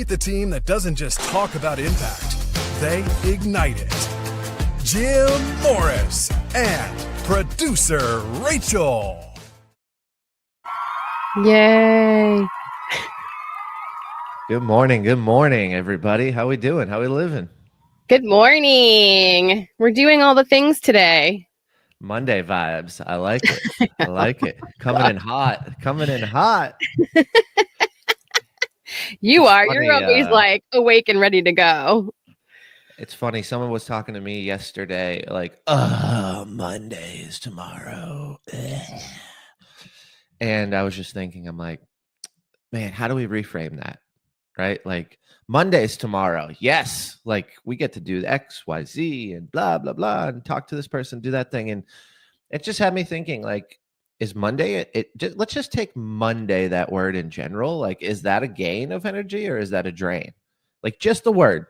Meet the team that doesn't just talk about impact, they ignite it. Jim Morris and producer Rachel. Yay. Good morning, everybody. How we doing? How we living? Good morning. We're doing all the things today. Monday vibes. I like it. I like it. Coming in hot. You It's are. funny, You're always like awake and ready to go. It's funny. Someone was talking to me yesterday, like, Monday is tomorrow. And I was just thinking, I'm like, man, how do we reframe that? Right? Like, Monday's tomorrow. Yes. Like, we get to do X, Y, Z and blah, blah, blah, and talk to this person, do that thing. And it just had me thinking, like, is Monday, let's just take Monday, that word in general. Like, is that a gain of energy or is that a drain? Like, just the word.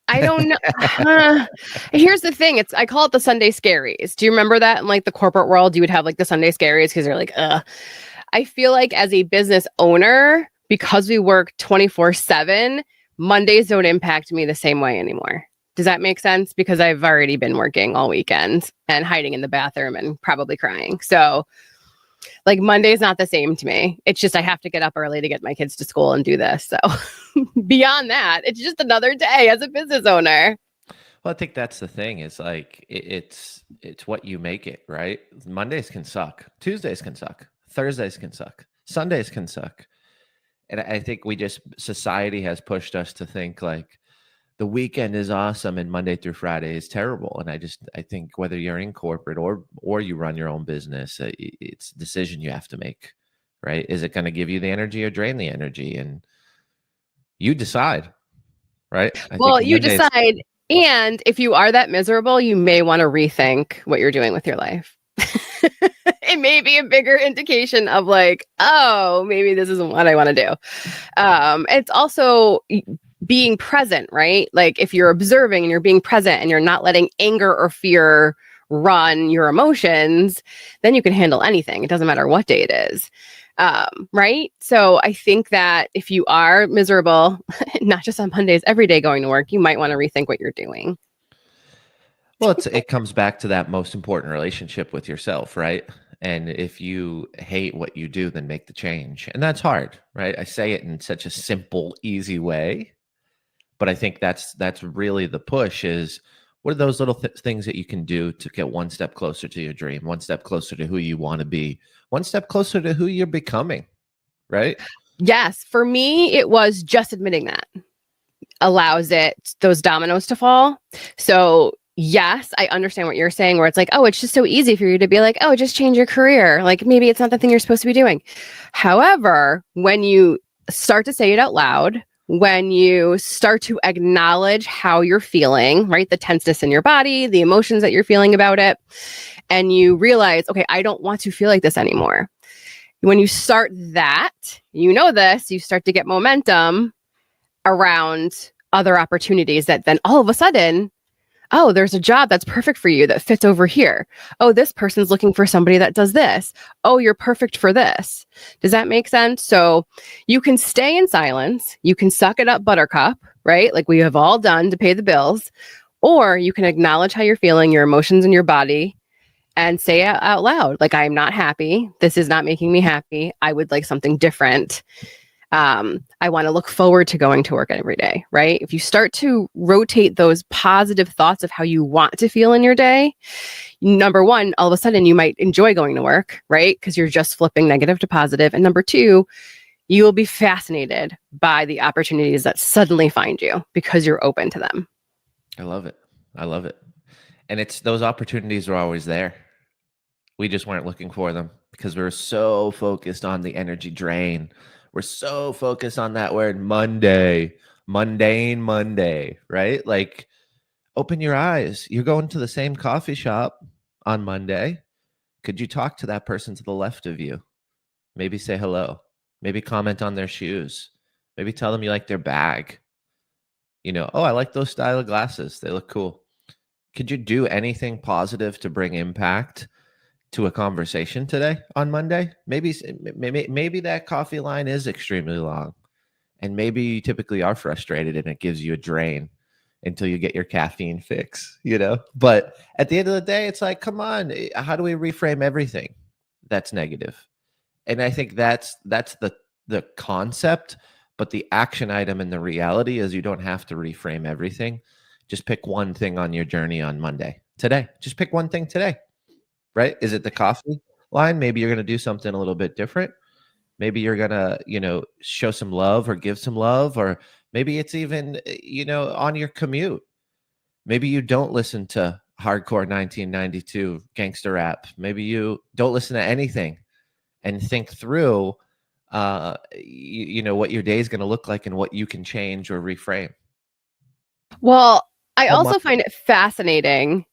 I don't know. Here's the thing. I call it the Sunday scaries. Do you remember that in like the corporate world? You would have like the Sunday scaries because you're like, I feel like as a business owner, because we work 24/7, Mondays don't impact me the same way anymore. Does that make sense? Because I've already been working all weekend and hiding in the bathroom and probably crying. So like Monday's not the same to me. It's just I have to get up early to get my kids to school and do this. So beyond that, it's just another day as a business owner. Well, I think that's the thing is like, it's what you make it, right? Mondays can suck. Tuesdays can suck. Thursdays can suck. Sundays can suck. And I think society has pushed us to think like the weekend is awesome and Monday through Friday is terrible. And I think whether you're in corporate or you run your own business, it's a decision you have to make, right? Is it going to give you the energy or drain the energy? And you decide, right? Well, you decide. And if you are that miserable, you may want to rethink what you're doing with your life. It may be a bigger indication of like, oh, maybe this isn't what I want to do. It's also being present, right? Like if you're observing and you're being present and you're not letting anger or fear run your emotions, then you can handle anything. It doesn't matter what day it is. Right? So I think that if you are miserable, not just on Mondays, every day going to work, you might want to rethink what you're doing. Well, it comes back to that most important relationship with yourself, right? And if you hate what you do, then make the change. And that's hard, right? I say it in such a simple, easy way, but I think that's really the push is what are those little things that you can do to get one step closer to your dream, one step closer to who you want to be, one step closer to who you're becoming, right? Yes. For me, it was just admitting that allows those dominoes to fall. So yes, I understand what you're saying where it's like, oh, it's just so easy for you to be like, oh, just change your career. Like maybe it's not the thing you're supposed to be doing. However, when you start to say it out loud, when you start to acknowledge how you're feeling, right? The tenseness in your body, the emotions that you're feeling about it, and you realize, okay, I don't want to feel like this anymore. When you start that, you start to get momentum around other opportunities that then all of a sudden, oh, there's a job that's perfect for you that fits over here. Oh, this person's looking for somebody that does this. Oh, you're perfect for this. Does that make sense? So you can stay in silence. You can suck it up, buttercup, right? Like we have all done to pay the bills. Or you can acknowledge how you're feeling, your emotions in your body, and say out loud, like, I'm not happy. This is not making me happy. I would like something different. I want to look forward to going to work every day, right? If you start to rotate those positive thoughts of how you want to feel in your day, number one, all of a sudden you might enjoy going to work, right? Because you're just flipping negative to positive. And number two, you will be fascinated by the opportunities that suddenly find you because you're open to them. I love it. And it's those opportunities are always there. We just weren't looking for them because we were so focused on the energy drain. We're so focused on that word Monday, mundane Monday, right? Like open your eyes. You're going to the same coffee shop on Monday. Could you talk to that person to the left of you? Maybe say hello. Maybe comment on their shoes. Maybe tell them you like their bag. Oh, I like those style of glasses. They look cool. Could you do anything positive to bring impact to a conversation today on Monday. Maybe that coffee line is extremely long, and maybe you typically are frustrated and it gives you a drain until you get your caffeine fix, But at the end of the day, it's like, come on, how do we reframe everything that's negative? And I think that's the concept, but the action item and the reality is you don't have to reframe everything. Just pick one thing on your journey on Monday. Today, just pick one thing today, right? Is it the coffee line? Maybe you're going to do something a little bit different. Maybe you're going to, show some love or give some love, or maybe it's even, on your commute. Maybe you don't listen to hardcore 1992 gangster rap. Maybe you don't listen to anything and think through, what your day is going to look like and what you can change or reframe. Well, I also find it fascinating,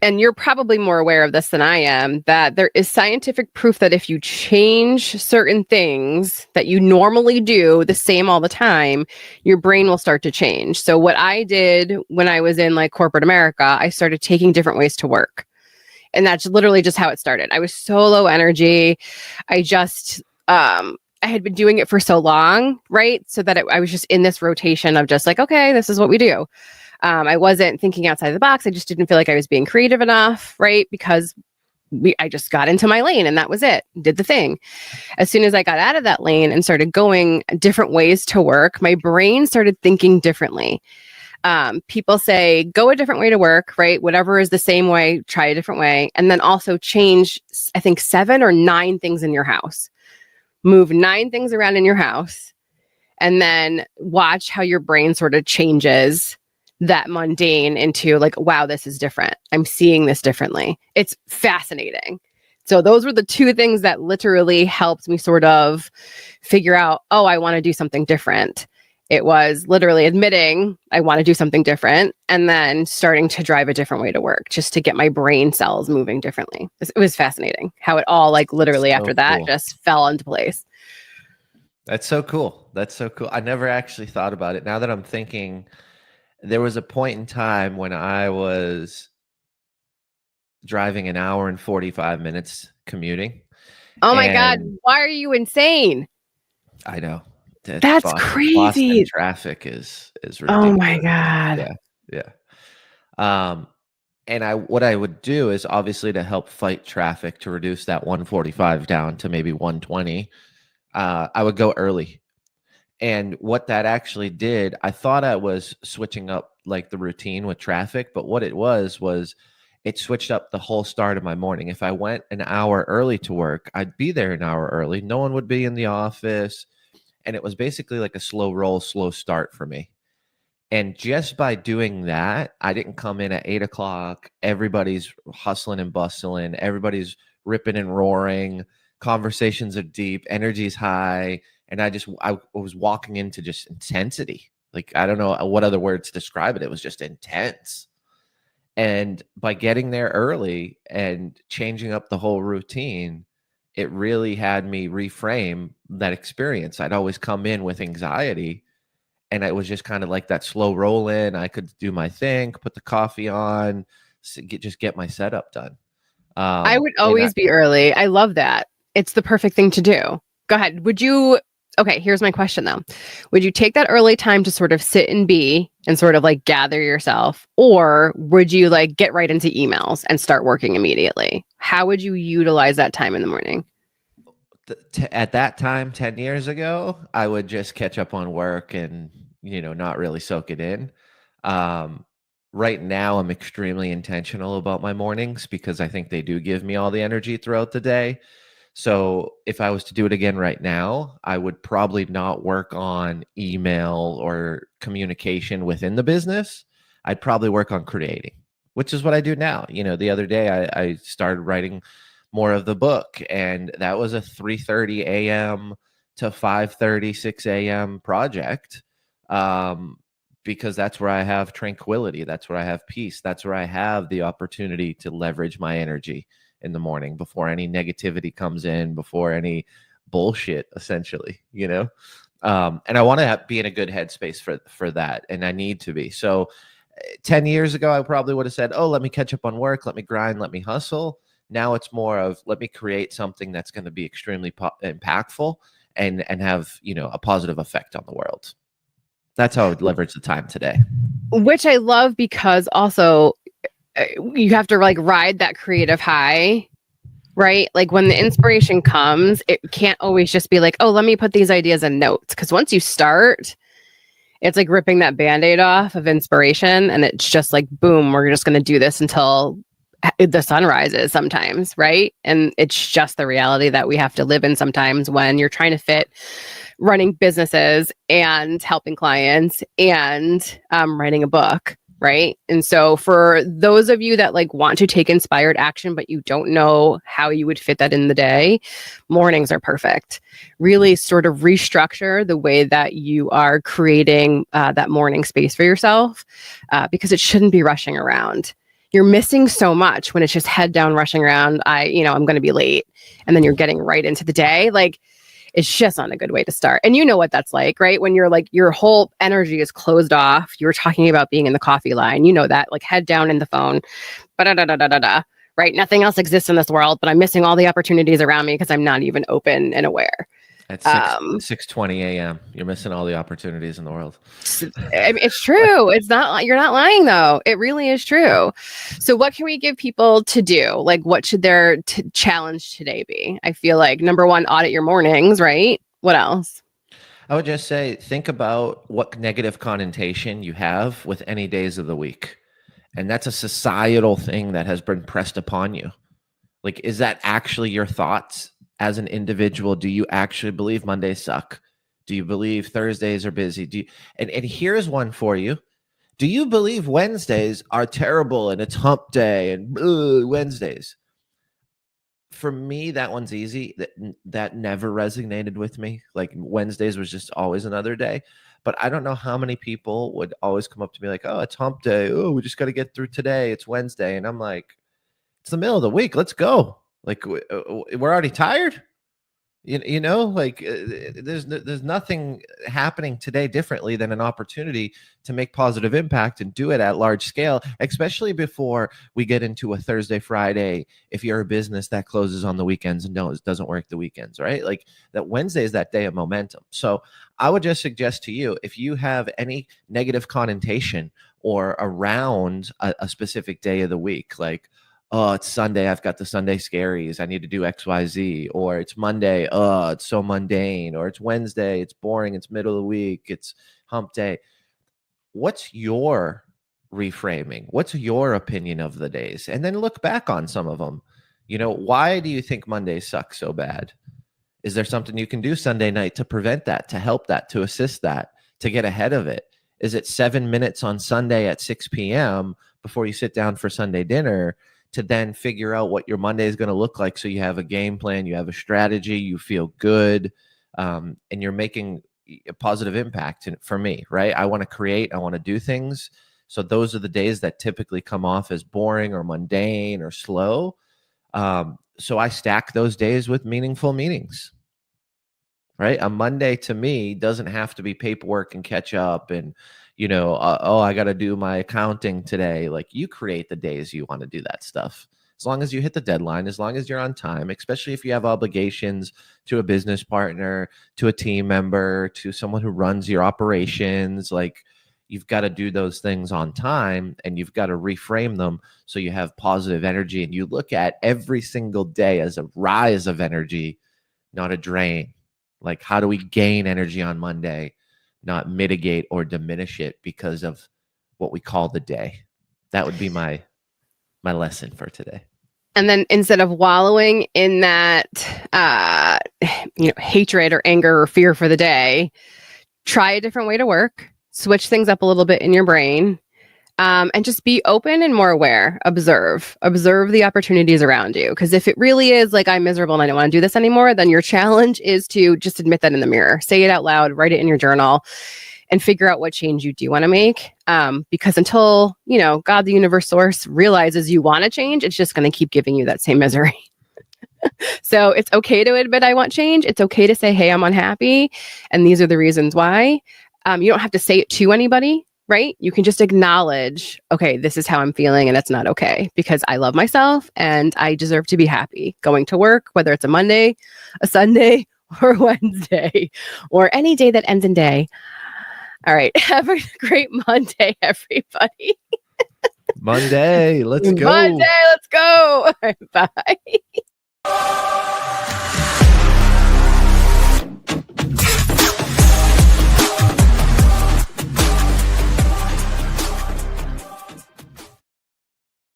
and you're probably more aware of this than I am, that there is scientific proof that if you change certain things that you normally do the same all the time, your brain will start to change. So what I did when I was in like corporate America, I started taking different ways to work. And that's literally just how it started. I was so low energy. I just, I had been doing it for so long, right? So that I was just in this rotation of just like, okay, this is what we do. I wasn't thinking outside the box. I just didn't feel like I was being creative enough, right? Because I just got into my lane and that was it. Did the thing. As soon as I got out of that lane and started going different ways to work, my brain started thinking differently. People say, go a different way to work, right? Whatever is the same way, try a different way. And then also change, I think 7 or 9 things in your house. Move 9 things around in your house. And then watch how your brain sort of changes that mundane into like, wow, this is different. I'm seeing this differently. It's fascinating. So those were the 2 things that literally helped me sort of figure out, oh, I want to do something different. It was literally admitting I want to do something different and then starting to drive a different way to work just to get my brain cells moving differently. It was fascinating how it all like literally after that just fell into place. That's so cool. That's so cool. I never actually thought about it. Now that I'm thinking, there was a point in time when I was driving an hour and 45 minutes commuting. Oh my God. Why are you insane? I know. That's crazy. Boston traffic is ridiculous. Oh my God. Yeah. And what I would do is obviously to help fight traffic, to reduce that 145 down to maybe 120. I would go early. And what that actually did, I thought I was switching up like the routine with traffic, but what it was it switched up the whole start of my morning. If I went an hour early to work, I'd be there an hour early. No one would be in the office. And it was basically like a slow roll, slow start for me. And just by doing that, I didn't come in at 8 o'clock. Everybody's hustling and bustling. Everybody's ripping and roaring. Conversations are deep. Energy's high. And I was walking into just intensity. Like, I don't know what other words to describe it. It was just intense. And by getting there early and changing up the whole routine, it really had me reframe that experience. I'd always come in with anxiety, and it was just kind of like that slow roll in. I could do my thing, put the coffee on, just get my setup done. I would always be early. I love that. It's the perfect thing to do. Go ahead. Okay, here's my question though. Would you take that early time to sort of sit and be and sort of like gather yourself, or would you like get right into emails and start working immediately? How would you utilize that time in the morning? At that time, 10 years ago, I would just catch up on work and, not really soak it in. Right now, I'm extremely intentional about my mornings because I think they do give me all the energy throughout the day. So if I was to do it again right now, I would probably not work on email or communication within the business. I'd probably work on creating, which is what I do now. The other day I started writing more of the book, and that was a 3:30 a.m. to 5:30, 6 a.m. project, because that's where I have tranquility. That's where I have peace. That's where I have the opportunity to leverage my energy in the morning before any negativity comes in, before any bullshit, essentially, and I want to be in a good headspace for that. And I need to be. So 10 years ago, I probably would have said, oh, let me catch up on work. Let me grind. Let me hustle. Now it's more of, let me create something that's going to be extremely impactful and have, a positive effect on the world. That's how I would leverage the time today. Which I love, because also you have to like ride that creative high, right? Like when the inspiration comes, it can't always just be like, oh, let me put these ideas in notes. Because once you start, it's like ripping that Band-Aid off of inspiration. And it's just like, boom, we're just going to do this until the sun rises sometimes, right? And it's just the reality that we have to live in sometimes when you're trying to fit running businesses and helping clients and writing a book, right? And so for those of you that like want to take inspired action, but you don't know how you would fit that in the day, mornings are perfect. Really sort of restructure the way that you are creating that morning space for yourself, because it shouldn't be rushing around. You're missing so much when it's just head down rushing around. I'm going to be late. And then you're getting right into the day. Like, it's just not a good way to start. And you know what that's like, right? When you're like, your whole energy is closed off. You were talking about being in the coffee line. You know that, like head down in the phone, right? Nothing else exists in this world, but I'm missing all the opportunities around me because I'm not even open and aware. At 6:20 a.m., you're missing all the opportunities in the world. I mean, it's true. It's not, you're not lying though. It really is true. So what can we give people to do? Like, what should their challenge today be? I feel like number one, audit your mornings, right? What else? I would just say, think about what negative connotation you have with any days of the week. And that's a societal thing that has been pressed upon you. Like, is that actually your thoughts? As an individual, do you actually believe Mondays suck? Do you believe Thursdays are busy? And here's one for you. Do you believe Wednesdays are terrible and it's hump day and Wednesdays? For me, that one's easy. That never resonated with me. Like, Wednesdays was just always another day. But I don't know how many people would always come up to me like, oh, it's hump day. Oh, we just got to get through today. It's Wednesday. And I'm like, it's the middle of the week. Let's go. Like, we're already tired, there's nothing happening today differently than an opportunity to make positive impact and do it at large scale, especially before we get into a Thursday, Friday. If you're a business that closes on the weekends and doesn't work the weekends, right? Like, that Wednesday is that day of momentum. So I would just suggest to you, if you have any negative connotation or around a specific day of the week, like, oh, it's Sunday, I've got the Sunday scaries, I need to do XYZ. Or it's Monday, oh, it's so mundane. Or it's Wednesday, it's boring, it's middle of the week, it's hump day. What's your reframing? What's your opinion of the days? And then look back on some of them. Why do you think Mondays suck so bad? Is there something you can do Sunday night to prevent that, to help that, to assist that, to get ahead of it? Is it 7 minutes on Sunday at 6 p.m. before you sit down for Sunday dinner to then figure out what your Monday is going to look like, so you have a game plan, you have a strategy, you feel good, and you're making a positive impact for me, right? I want to create, I want to do things. So those are the days that typically come off as boring or mundane or slow. So I stack those days with meaningful meetings, right? A Monday to me doesn't have to be paperwork and catch up and, I got to do my accounting today. Like, you create the days you want to do that stuff. As long as you hit the deadline, as long as you're on time, especially if you have obligations to a business partner, to a team member, to someone who runs your operations, like, you've got to do those things on time, and you've got to reframe them so you have positive energy, and you look at every single day as a rise of energy, not a drain. Like, how do we gain energy on Monday, not mitigate or diminish it because of what we call the day? That would be my lesson for today. And then instead of wallowing in that, hatred or anger or fear for the day, try a different way to work, switch things up a little bit in your brain, and just be open and more aware. Observe the opportunities around you. Because if it really is like, I'm miserable and I don't want to do this anymore, then your challenge is to just admit that in the mirror, say it out loud, write it in your journal, and figure out what change you do want to make. Because until, God, the universe, source realizes you want to change, it's just going to keep giving you that same misery. So it's okay to admit I want change. It's okay to say, hey, I'm unhappy, and these are the reasons why. You don't have to say it to anybody, right? You can just acknowledge, okay, this is how I'm feeling and it's not okay because I love myself and I deserve to be happy going to work, whether it's a Monday, a Sunday, or Wednesday, or any day that ends in day. All right. Have a great Monday, everybody. Monday, let's go. Monday, let's go. All right, bye.